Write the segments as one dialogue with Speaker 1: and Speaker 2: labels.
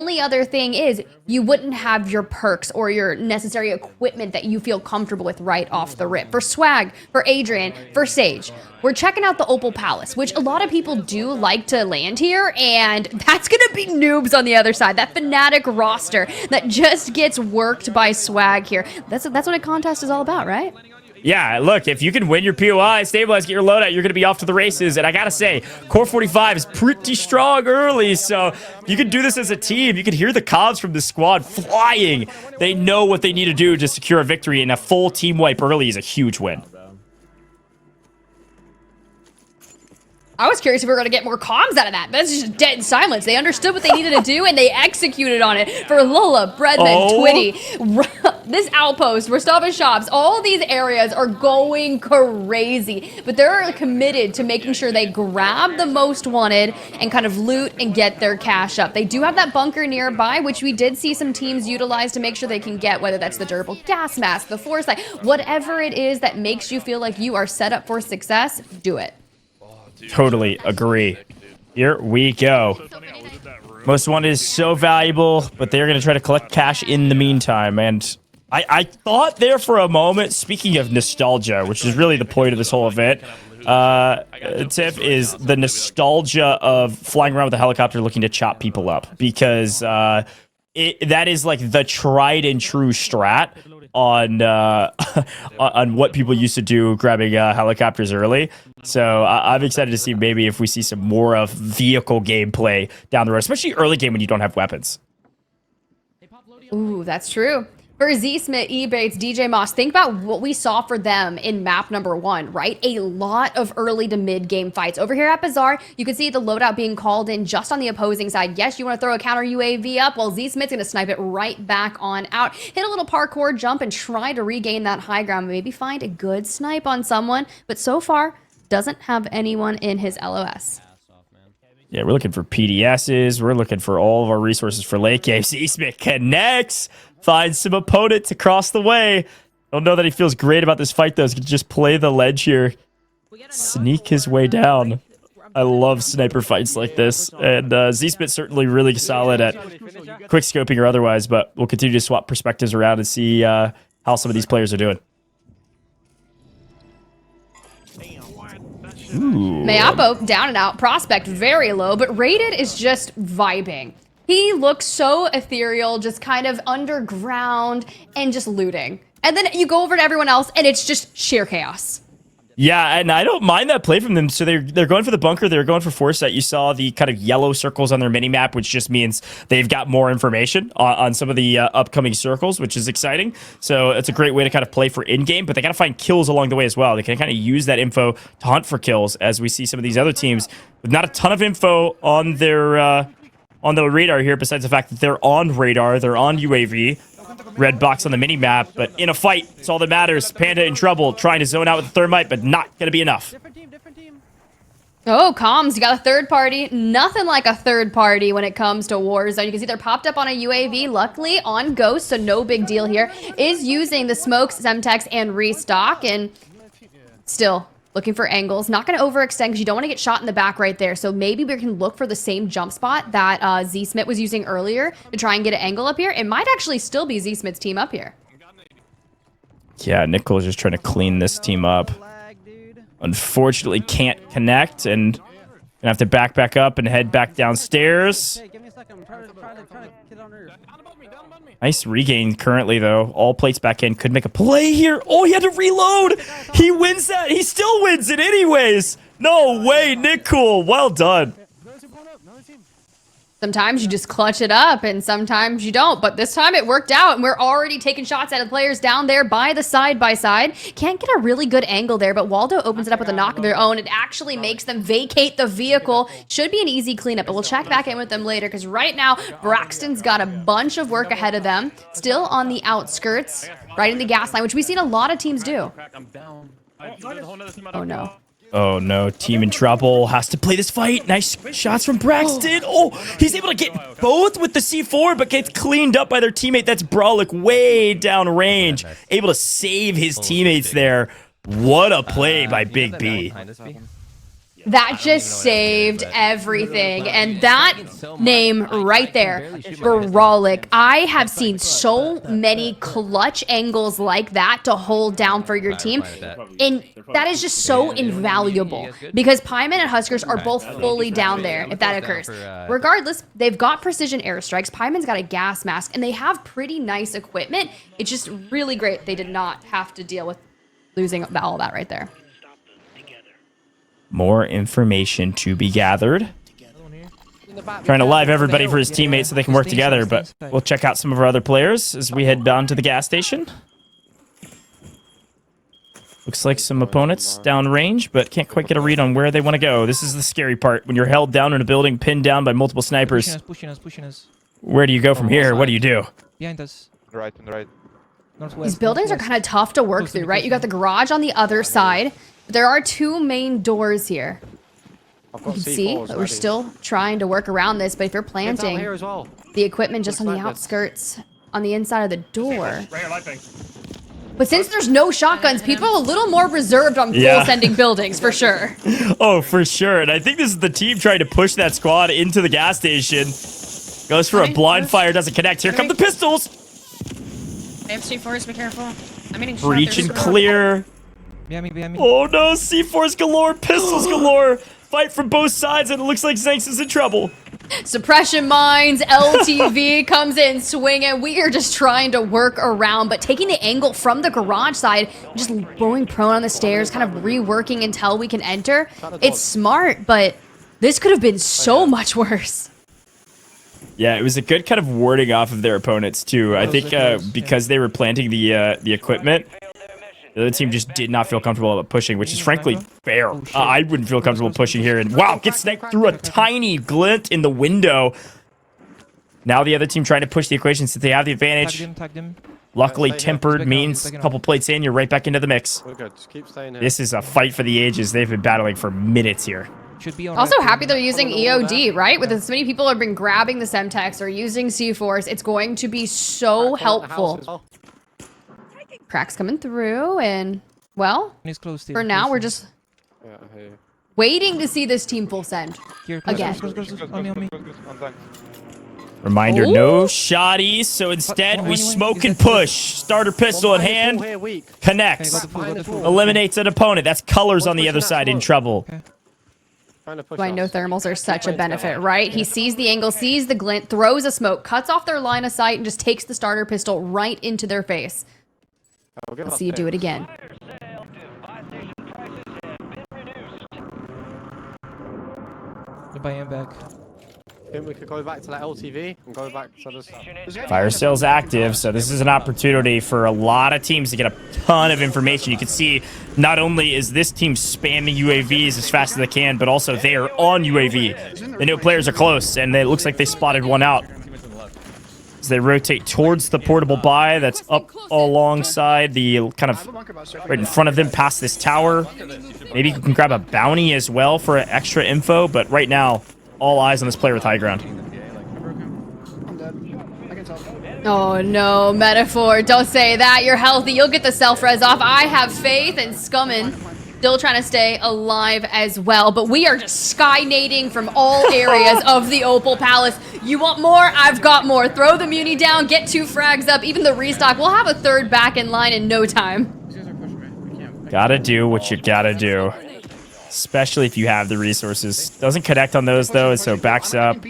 Speaker 1: only other thing is you wouldn't have your perks or your necessary equipment that you feel comfortable with right off the rip. For Swag, for Adrian, for Sage, we're checking out the Opal Palace, which a lot of people do like to land here, and that's gonna be noobs on the other side. That Fnatic roster that just gets worked by Swag here. That's what a contest is all about, right?
Speaker 2: Yeah, look, if you can win your POI, stabilize, get your loadout, you're going to be off to the races. And I got to say, Core 45 is pretty strong early, so you can do this as a team. You can hear the comms from the squad flying. They know what they need to do to secure a victory, and a full team wipe early is a huge win.
Speaker 1: I was curious if we were going to get more comms out of that. That's just dead silence. They understood what they needed to do, and they executed on it for Lola, Breadman, Twitty. This outpost, we're stopping shops. All these areas are going crazy, but they're committed to making sure they grab the most wanted and kind of loot and get their cash up. They do have that bunker nearby, which we did see some teams utilize to make sure they can get, whether that's the durable gas mask, the foresight, whatever it is that makes you feel like you are set up for success, do it.
Speaker 2: Totally agree. Here we go. Most wanted is so valuable, but they're going to try to collect cash in the meantime. And I thought there for a moment, speaking of nostalgia, which is really the point of this whole event, Tiff, is the nostalgia of flying around with a helicopter looking to chop people up. Because that is like the tried and true strat on what people used to do grabbing helicopters early. So I'm excited to see maybe if we see some more of vehicle gameplay down the road, especially early game when you don't have weapons.
Speaker 1: Ooh, that's true. For Z-Smith, Ebates, DJ Moss, think about what we saw for them in map number 1, right? A lot of early to mid game fights. Over here at Bazaar, you can see the loadout being called in just on the opposing side. Yes, you want to throw a counter UAV up, well, Z-Smith's going to snipe it right back on out. Hit a little parkour jump and try to regain that high ground. Maybe find a good snipe on someone, but so far, doesn't have anyone in his LOS.
Speaker 2: Yeah, we're looking for PDSs. We're looking for all of our resources for late game. Z-Smith connects. Finds some opponents across the way. Don't know that he feels great about this fight, though. He's going to just play the ledge here. Sneak his way down. I love sniper fights like this. And Z-Smith certainly really solid at quick scoping or otherwise, but we'll continue to swap perspectives around and see how some of these players are doing. Ooh.
Speaker 1: Mayapo, down and out. Prospect, very low, but Rated is just vibing. He looks so ethereal, just kind of underground and just looting. And then you go over to everyone else and it's just sheer chaos.
Speaker 2: Yeah, and I don't mind that play from them. So they're going for the bunker. They're going for foresight. You saw the kind of yellow circles on their mini-map, which just means they've got more information on some of the upcoming circles, which is exciting. So it's a great way to kind of play for in-game, but they got to find kills along the way as well. They can kind of use that info to hunt for kills, as we see some of these other teams with not a ton of info on their on the radar here, besides the fact that they're on radar, they're on UAV. Red box on the mini-map, but in a fight, it's all that matters. Panda in trouble, trying to zone out with the thermite, but not going to be enough.
Speaker 3: Different team.
Speaker 1: Oh, comms, you got a third party. Nothing like a third party when it comes to Warzone. You can see they're popped up on a UAV, luckily on Ghost, so no big deal here. Is using the smokes, Semtex, and restock, and still looking for angles. Not going to overextend because you don't want to get shot in the back right there. So maybe we can look for the same jump spot that Z-Smith was using earlier to try and get an angle up here. It might actually still be Z-Smith's team up here.
Speaker 2: Yeah, Nickel is just trying to clean this team up. Unfortunately, can't connect and gonna have to back up and head back downstairs.
Speaker 3: Hey, give me a second. I'm trying to get on Earth.
Speaker 2: Nice regain currently, though. All plates back in. Could make a play here. Oh, he had to reload. He wins that. He still wins it anyways. No way, Nick Cool. Well done.
Speaker 1: Sometimes you just clutch it up and sometimes you don't, but this time it worked out and we're already taking shots at the players down there by the side-by-side. Can't get a really good angle there, but Waldo opens it up with a knock of their own. It actually makes them vacate the vehicle. Should be an easy cleanup, but we'll check back in with them later because right now Braxton's got a bunch of work ahead of them. Still on the outskirts, right in the gas line, which we've seen a lot of teams do. Oh no.
Speaker 2: Oh no, team in trouble. Has to play this fight. Nice shots from Braxton. Oh, he's able to get both with the C4, but gets cleaned up by their teammate. That's Brolic way down range. Able to save his teammates there. What a play by Big B.
Speaker 1: That just saved everything. And that name right there, Garolic. I have seen so many clutch angles like that to hold down for your team. And that is just so invaluable because Pieman and Huskers are both fully down there if that occurs. Regardless, they've got precision airstrikes. Pieman's got a gas mask and they have pretty nice equipment. It's just really great they did not have to deal with losing all that right there.
Speaker 2: More information to be gathered. Trying to live everybody for his teammates so they can work together, but we'll check out some of our other players as we head down to the gas station. Looks like some opponents downrange, but can't quite get a read on where they want to go. This is the scary part. When you're held down in a building, pinned down by multiple snipers.
Speaker 4: Pushing us.
Speaker 2: Where do you go from here? What do you do?
Speaker 4: Behind us.
Speaker 5: On the right.
Speaker 4: Northwest.
Speaker 1: These buildings are kind of tough to work through, right? You got the garage on the other side. There are two main doors here.
Speaker 5: I've
Speaker 1: You
Speaker 5: got
Speaker 1: can see
Speaker 5: C4s
Speaker 1: that we're
Speaker 5: ready.
Speaker 1: still trying to work around this, but if you're
Speaker 3: Down
Speaker 1: planting
Speaker 3: here as well.
Speaker 1: the equipment just on the outskirts, on the inside of the door. But since there's no shotguns, people are a little more reserved on full sending buildings, for sure.
Speaker 2: Oh, for sure. And I think this is the team trying to push that squad into the gas station. Goes for a blind fire, doesn't connect. Here come the pistols.
Speaker 6: They have C4s, be careful. I'm getting shot.
Speaker 2: Breach and
Speaker 6: There's-
Speaker 2: clear.
Speaker 4: Behind me.
Speaker 2: Oh no, C4s galore, pistols galore. Fight from both sides, and it looks like Zanks is in trouble.
Speaker 1: Suppression mines, LTV comes in swinging. We are just trying to work around, but taking the angle from the garage side, just going prone on the stairs, kind of reworking until we can enter. It's smart, but this could have been so much worse.
Speaker 2: Yeah, it was a good kind of warding off of their opponents too. I think because they were planting the equipment, the other team just did not feel comfortable about pushing, which is frankly fair. I wouldn't feel comfortable pushing here. And wow, gets sniped through a tiny glint in the window. Now the other team trying to push the equation since they have the advantage.
Speaker 4: Tagged him.
Speaker 2: Luckily,
Speaker 5: Stay here.
Speaker 2: tempered means a couple plates in, you're right back into the mix.
Speaker 5: We're good. Just keep staying here.
Speaker 2: This is a fight for the ages. They've been battling for minutes here.
Speaker 4: Should be on
Speaker 1: Also
Speaker 4: right.
Speaker 1: happy they're using EOD, right? With as many people have been grabbing the Semtex or using C4s, it's going to be so helpful. Cracks coming through, and well,
Speaker 4: He's close, Steve.
Speaker 1: for now we're just
Speaker 5: Yeah, I hear you.
Speaker 1: waiting to see this team full send.
Speaker 4: Here, close,
Speaker 1: again.
Speaker 4: close. On me.
Speaker 2: Reminder,
Speaker 1: Ooh.
Speaker 2: no shotties, so instead we smoke and push. Starter pistol in hand,
Speaker 5: Here, weak.
Speaker 2: connects,
Speaker 4: Okay, got the full.
Speaker 2: eliminates an opponent. That's colors on the other side in trouble.
Speaker 5: Trying to push
Speaker 1: I know
Speaker 5: us.
Speaker 1: thermals are such a benefit, right? He sees the angle, sees the glint, throws a smoke, cuts off their line of sight, and just takes the starter pistol right into their face.
Speaker 5: I'll give
Speaker 1: Let's
Speaker 5: up
Speaker 1: see you do
Speaker 5: there.
Speaker 1: it again.
Speaker 4: Buy him back.
Speaker 5: Think we could go back to that LTV and go back to this.
Speaker 2: Fire sale's active, so this is an opportunity for a lot of teams to get a ton of information. You can see not only is this team spamming UAVs as fast as they can, but also they are on UAV. They know players are close, and it looks like they spotted one out. As they rotate towards the portable buy that's up alongside the kind of right in front of them past this tower. Maybe you can grab a bounty as well for extra info, but right now, all eyes on this player with high ground.
Speaker 1: Oh no, Metaphor, don't say that. You're healthy. You'll get the self-res off. I have faith, and Scummin still trying to stay alive as well. But we are just sky-nading from all areas of the Opal Palace. You want more? I've got more. Throw the muni down, get 2 frags up, even the restock. We'll have a third back in line in no time.
Speaker 2: Gotta do what you gotta do. Especially if you have the resources. Doesn't connect on those though, so backs up.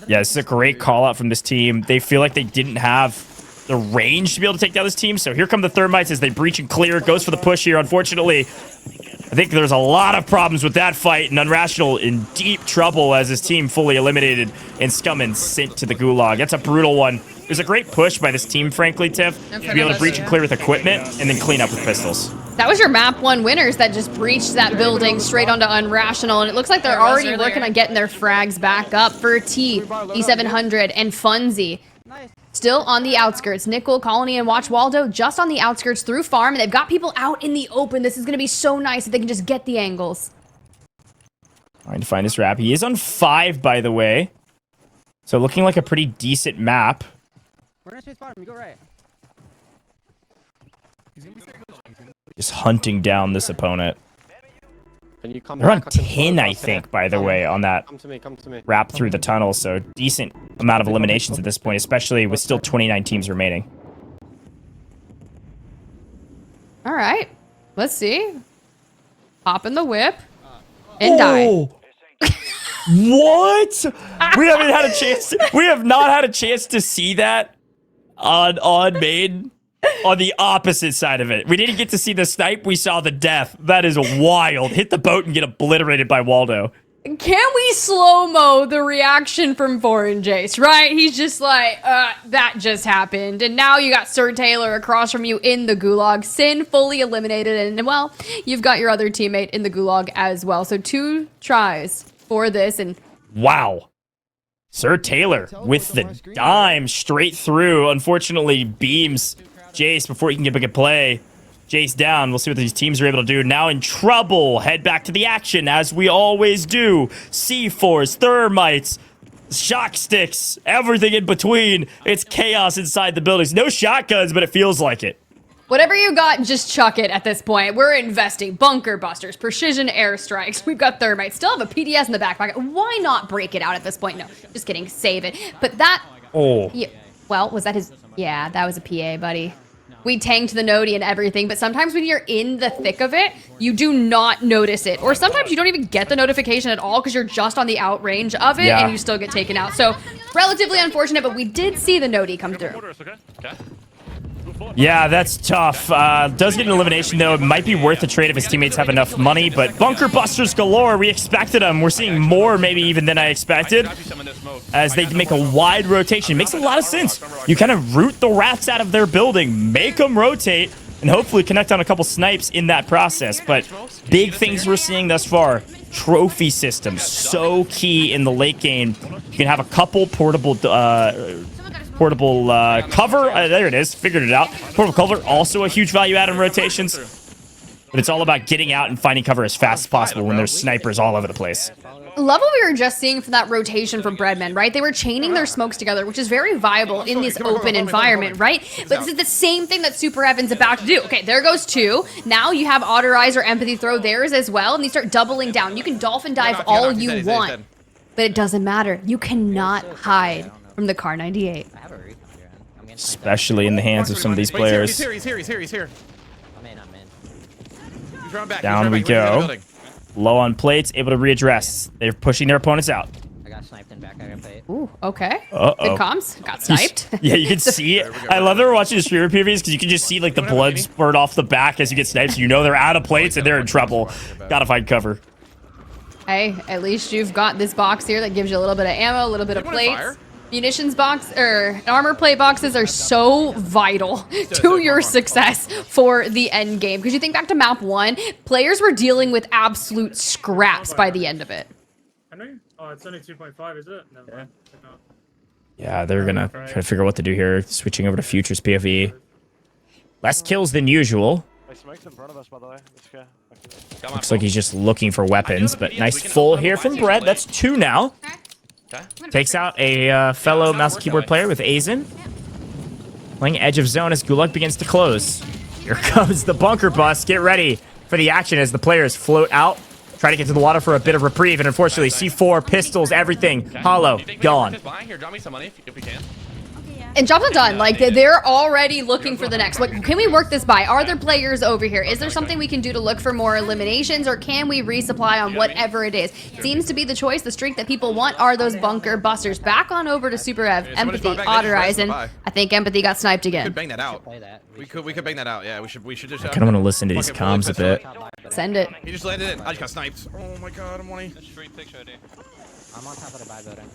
Speaker 2: Yeah, this is a great call out from this team. They feel like they didn't have the range to be able to take down this team. So here come the Thermites as they breach and clear. Goes for the push here. Unfortunately, I think there's a lot of problems with that fight, and Unrational in deep trouble as his team fully eliminated and Scummin sent to the gulag. That's a brutal one. It was a great push by this team, frankly, Tiff, to be able to breach and clear with equipment and then clean up with pistols.
Speaker 1: That was your map 1 winners that just breached that building straight onto Unrational, and it looks like they're already working on getting their frags back up for T, E700, and Funzy. Still on the outskirts. Nickel, Colony, and Watch Waldo just on the outskirts through farm, and they've got people out in the open. This is going to be so nice if they can just get the angles.
Speaker 2: Trying to find this wrap. He is on 5, by the way. So looking like a pretty decent map.
Speaker 3: We're gonna chase bottom. You go right.
Speaker 2: Just hunting down this opponent.
Speaker 5: and you come
Speaker 2: They're on
Speaker 5: back, I can
Speaker 2: 10,
Speaker 5: follow
Speaker 2: I
Speaker 5: us
Speaker 2: think,
Speaker 5: here.
Speaker 2: by the way, on that
Speaker 5: Come to me, come to me.
Speaker 2: wrap through the tunnel. So decent amount of eliminations at this point, especially with still 29 teams remaining.
Speaker 1: All right. Let's see. Hop in the whip and die.
Speaker 2: What? We haven't had a chance. We have not had a chance to see that on main. On the opposite side of it, we didn't get to see the snipe. We saw the death. That is wild. Hit the boat and get obliterated by Waldo.
Speaker 1: Can we slow-mo the reaction from Foreign Jace, right? He's just like, that just happened. And now you got Sir Taylor across from you in the gulag. Sin fully eliminated. And, well, you've got your other teammate in the gulag as well. So 2 tries for this. And
Speaker 2: wow. Sir Taylor with the dime straight through. Unfortunately, beams Jace before he can get back a play. Jace down. We'll see what these teams are able to do. Now in trouble. Head back to the action as we always do. C4s, thermites, shock sticks, everything in between. It's chaos inside the buildings. No shotguns, but it feels like it.
Speaker 1: whatever you got, just chuck it at this point. We're investing. Bunker busters, precision airstrikes. We've got thermite. Still have a PDS in the back pocket. Why not break it out at this point? No, just kidding. Save it. But that...
Speaker 2: Oh.
Speaker 1: Yeah, well, was that his... Yeah, that was a PA, buddy. We tanked the nodie and everything, but sometimes when you're in the thick of it, you do not notice it. Or sometimes you don't even get the notification at all because you're just on the outrange of it and you still get taken out. So, relatively unfortunate, but we did see the nodie come through.
Speaker 2: Yeah, that's tough. Does get an elimination, though. It might be worth the trade if his teammates have enough money, but bunker busters galore. We expected them. We're seeing more maybe even than I expected as they make a wide rotation. It makes a lot of sense. You kind of root the rats out of their building, make them rotate, and hopefully connect on a couple snipes in that process. But big things we're seeing thus far. Trophy systems, so key in the late game. You can have a couple portable cover. There it is. Figured it out. Portable cover, also a huge value add in rotations. But it's all about getting out and finding cover as fast as possible when there's snipers all over the place.
Speaker 1: Love what we were just seeing from that rotation from Breadman, right? They were chaining their smokes together, which is very viable in this open environment, right? But this is the same thing that Super Evan's about to do. Okay, there goes two. Now you have Autorize or Empathy throw theirs as well, and they start doubling down. You can dolphin dive all you want, but it doesn't matter. You cannot hide from the Car 98.
Speaker 2: Especially in the hands of some of these players.
Speaker 5: He's here.
Speaker 2: Down we go. Low on plates, able to readdress. They're pushing their opponents out.
Speaker 3: I got sniped in back. I got paid.
Speaker 1: Ooh, okay.
Speaker 2: Uh-oh.
Speaker 1: Good comms. Got sniped.
Speaker 2: Yeah, you can see it. I love that we're watching the streamer PVs because you can just see like the blood spurt off the back as you get sniped. So you know they're out of plates and they're in trouble. Gotta find cover.
Speaker 1: Hey, at least you've got this box here that gives you a little bit of ammo, a little bit of plates. Munitions box or armor plate boxes are so vital to your success for the end game. Because you think back to map 1, players were dealing with absolute scraps by the end of it.
Speaker 7: Oh, it's only 2.5, is it? No.
Speaker 2: Yeah, they're gonna try to figure out what to do here. Switching over to Futures PFE. Less kills than usual. Looks like he's just looking for weapons, but nice full here from Brett. That's 2 now. Takes out a fellow mouse and keyboard player with Aydan. Playing edge of zone as Gulag begins to close. Here comes the bunker bust. Get ready for the action as the players float out. Try to get to the water for a bit of reprieve, and unfortunately, C4, pistols, everything, hollow, gone.
Speaker 1: And job's not done. Like, they're already looking for the next. What can we work this by? Are there players over here? Is there something we can do to look for more eliminations, or can we resupply on whatever it is? Seems to be the choice. The streak that people want are those bunker busters. Back on over to Super Ev. Empathy, Autorize, and I think Empathy got sniped again.
Speaker 8: We could bang that out. We could bang that out. Yeah, we should just.
Speaker 2: I kind of want to listen to these comms a bit.
Speaker 1: Send it.
Speaker 8: He just landed in. I just got sniped. Oh my god, I'm on.
Speaker 3: I'm on top of the buy building.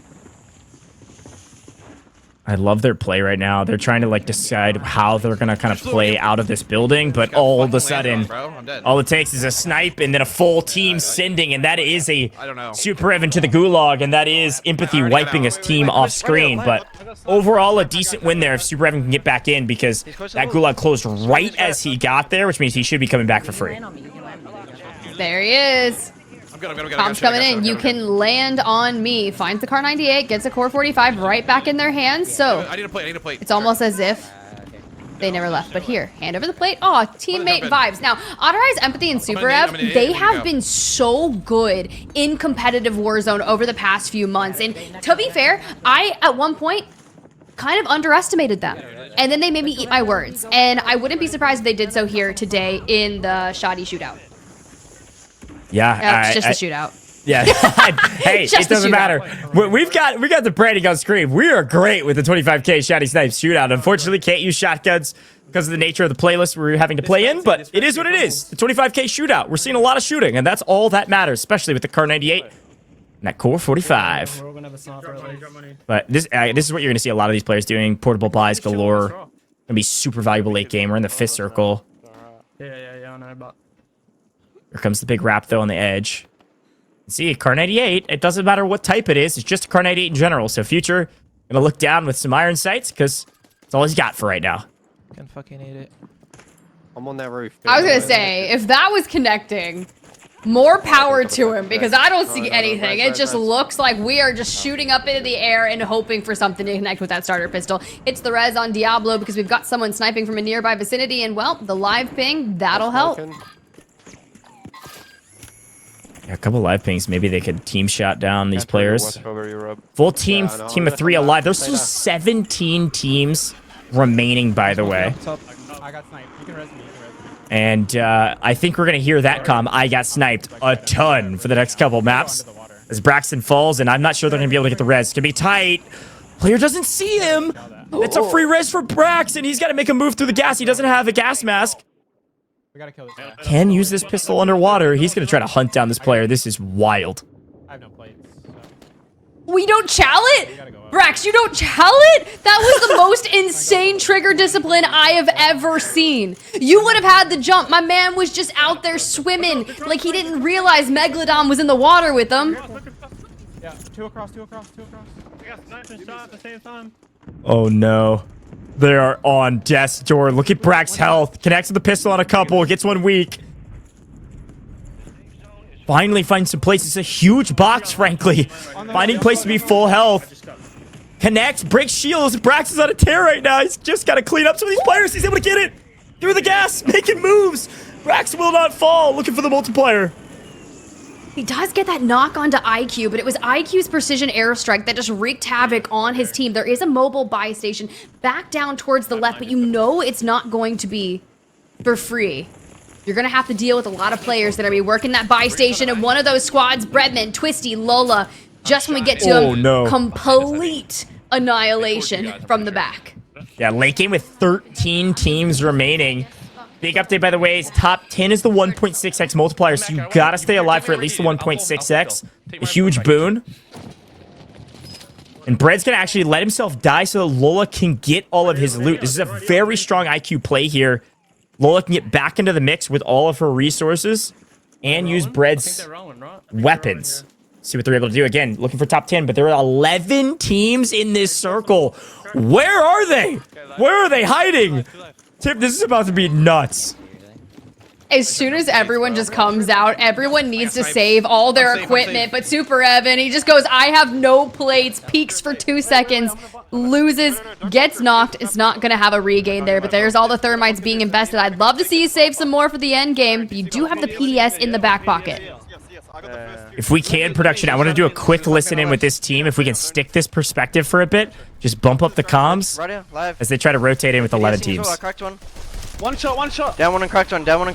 Speaker 2: I love their play right now. They're trying to like decide how they're gonna kind of play out of this building, but all of a sudden, all it takes is a snipe and then a full team sending, and that is a Super Evan to the gulag, and that is Empathy wiping his team off screen. But overall, a decent win there if Super Evan can get back in, because that gulag closed right as he got there, which means he should be coming back for free.
Speaker 1: There he is. Comms coming in. You can land on me. Finds the Car 98, gets a Core 45 right back in their hands. So
Speaker 8: I need a plate.
Speaker 1: it's almost as if They never left, but here, hand over the plate. Oh, teammate
Speaker 8: jump in.
Speaker 1: vibes. Now, Autorize, Empathy, and Super
Speaker 8: I'm
Speaker 1: Ev,
Speaker 8: gonna need
Speaker 1: they
Speaker 8: it.
Speaker 1: have been so good in competitive Warzone over the past few months. And to be fair, I, at one point, kind of underestimated them. And then they made me eat my words. And I wouldn't be surprised if they did so here today in the Shotty Shootout.
Speaker 2: Yeah,
Speaker 1: It's just the shootout.
Speaker 2: Yeah. Hey,
Speaker 1: Just
Speaker 2: it doesn't
Speaker 1: the
Speaker 2: matter. We've got the branding on screen. We are great with the 25K Shotty Snipe Shootout. Unfortunately, can't use shotguns because of the nature of the playlist we're having to play in, but it is what it is. The 25K Shootout. We're seeing a lot of shooting, and that's all that matters, especially with the Car 98 and that Core 45.
Speaker 7: Drop money, drop money.
Speaker 2: But this is what you're going to see a lot of these players doing. Portable buys galore. Going to be super valuable late game. We're in the fifth circle.
Speaker 7: Yeah, I know, but...
Speaker 2: Here comes the big wrap, though, on the edge. See, Car 98, it doesn't matter what type it is. It's just a Car 98 in general. So Future going to look down with some iron sights because that's all he's got for right now.
Speaker 4: Can fucking eat it.
Speaker 5: I'm on that roof.
Speaker 1: I was gonna say, if that was connecting, more power to him, because I don't see anything. It just looks like we are just shooting up into the air and hoping for something to connect with that starter pistol. It's the res on Diablo because we've got someone sniping from a nearby vicinity, and well, the live ping, that'll help.
Speaker 2: Yeah, a couple live pings. Maybe they could team shot down these players. Full team, team of 3 alive. There's still 17 teams remaining, by the way.
Speaker 4: I got sniped. You can res me.
Speaker 2: And I think we're going to hear that I got sniped a ton for the next couple maps as Braxton falls, and I'm not sure they're going to be able to get the res. It's going to be tight. Player doesn't see him. It's a free res for Braxton. He's got to make a move through the gas. He doesn't have a gas mask.
Speaker 4: We gotta kill this guy.
Speaker 2: Can use this pistol underwater. He's going to try to hunt down this player. This is wild.
Speaker 4: I have no plates. So.
Speaker 1: We don't chow it? Brax, you don't chow it? That was the most insane trigger discipline I have ever seen. You would have had the jump. My man was just out there swimming like he didn't realize Megalodon was in the water with him.
Speaker 4: Yeah, two across.
Speaker 5: I got sniped and shot at the same time.
Speaker 2: Oh, no. They are on death's door. Look at Brax's health. Connects with the pistol on a couple. Gets one weak. Finally finds some place. It's a huge box, frankly. Finding place to be full health. Connects, breaks shields. Brax is on a tear right now. He's just got to clean up some of these players. He's able to get it through the gas, making moves. Brax will not fall. Looking for the multiplier.
Speaker 1: He does get that knock onto IQ, but it was IQ's precision airstrike that just wreaked havoc on his team. There is a mobile buy station back down towards the left, but you know it's not going to be for free. You're going to have to deal with a lot of players that are going to be working that buy station, and one of those squads, Breadman, Twisty, Lola, just when we get to him, complete annihilation from the back.
Speaker 2: Yeah, late game with 13 teams remaining. Big update, by the way, is top 10 is the 1.6x multiplier, so you gotta stay alive for at least the 1.6x. A huge boon. And Bread's gonna actually let himself die so that Lola can get all of his loot. This is a very strong IQ play here. Lola can get back into the mix with all of her resources and use Bread's weapons. See what they're able to do. Again, looking for top 10, but there are 11 teams in this circle. Where are they? Where are they hiding? Tip, this is about to be nuts.
Speaker 1: As soon as everyone just comes out, everyone needs to save all their equipment, but Super Evan, he just goes, I have no plates, peeks for 2 seconds, loses, gets knocked, is not going to have a regain there, but there's all the thermites being invested. I'd love to see you save some more for the end game, but you do have the PDS in the back pocket.
Speaker 2: If we can, production, I want to do a quick listen in with this team. If we can stick this perspective for a bit, just bump up the comms as they try to rotate in with 11 teams.
Speaker 9: I cracked one.
Speaker 5: One shot.
Speaker 9: Down one and cracked one. Down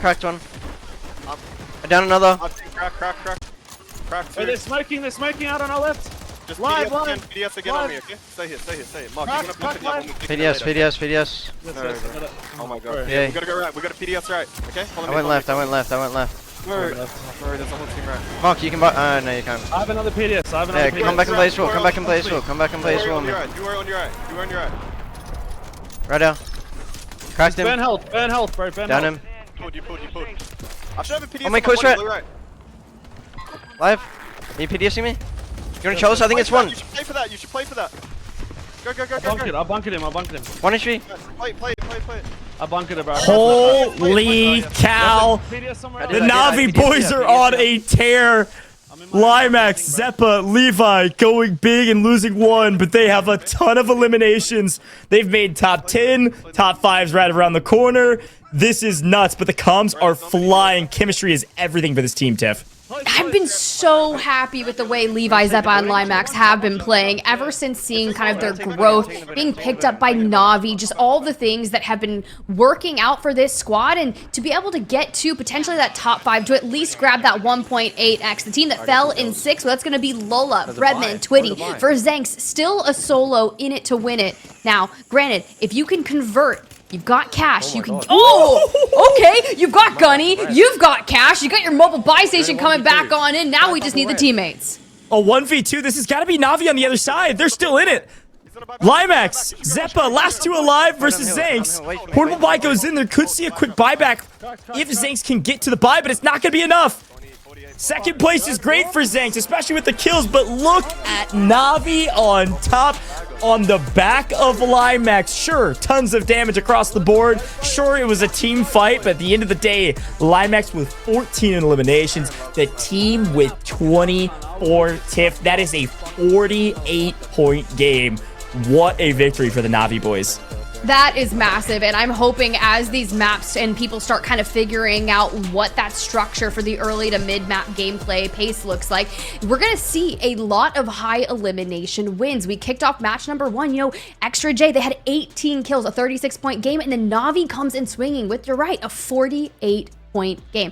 Speaker 9: another.
Speaker 5: Crack two. They're smoking out on our left. Just live. PDS again on me, okay? Stay here. Mark, you're gonna push it down when we kick
Speaker 9: PDS.
Speaker 5: Oh my god.
Speaker 9: Yeah.
Speaker 5: We gotta go right. We got a PDS right. Okay?
Speaker 9: I went left.
Speaker 5: Where? There's a whole team right.
Speaker 9: Mark, you can buy. No, you can't.
Speaker 5: I have another PDS.
Speaker 9: Yeah, come back and play short. Come back and play short.
Speaker 5: You are on your right.
Speaker 9: Right down. Cracked him.
Speaker 5: Burn health, bro.
Speaker 9: Down him.
Speaker 5: You pulled. I should have a PDS.
Speaker 9: Oh my close right. Live. Are you PDSing me? You wanna chill us? I think it's one.
Speaker 5: You should play for that. Go.
Speaker 7: I bunkered him.
Speaker 9: One HP.
Speaker 5: Play it.
Speaker 7: I bunkered it, bro.
Speaker 2: Holy cow. The Navi boys are on a tear. Limax, Zeppa, Levi going big and losing one, but they have a ton of eliminations. They've made top 10, top 5s right around the corner. This is nuts, but the comms are flying. Chemistry is everything for this team, Tiff.
Speaker 1: I've been so happy with the way Levi, Zeppa, and Limax have been playing ever since seeing kind of their growth, being picked up by Navi, just all the things that have been working out for this squad, and to be able to get to potentially that top 5 to at least grab that 1.8x. The team that fell in 6, well, that's going to be Lola, Breadman, Twitty. For Zanks, still a solo in it to win it. Now, granted, if you can convert, you've got cash, you can... Oh, okay, you've got Gunny, you've got cash, you got your mobile buy station coming back on in, now we just need the teammates.
Speaker 2: A 1v2, this has got to be Navi on the other side. They're still in it. Limax, Zeppa, last 2 alive versus Zanks. Portable buy goes in, there could see a quick buyback if Zanks can get to the buy, but it's not going to be enough. Second place is great for Zanks, especially with the kills, but look at Navi on top, on the back of Limax. Sure, tons of damage across the board. Sure, it was a team fight, but at the end of the day, Limax with 14 eliminations, the team with 24 Tiff. That is a 48-point game. What a victory for the Navi boys.
Speaker 1: That is massive, and I'm hoping as these maps and people start kind of figuring out what that structure for the early to mid-map gameplay pace looks like, we're going to see a lot of high elimination wins. We kicked off match number 1, you know, Extra J, they had 18 kills, a 36-point game, and then Navi comes in swinging with, you're right, a 48-point game.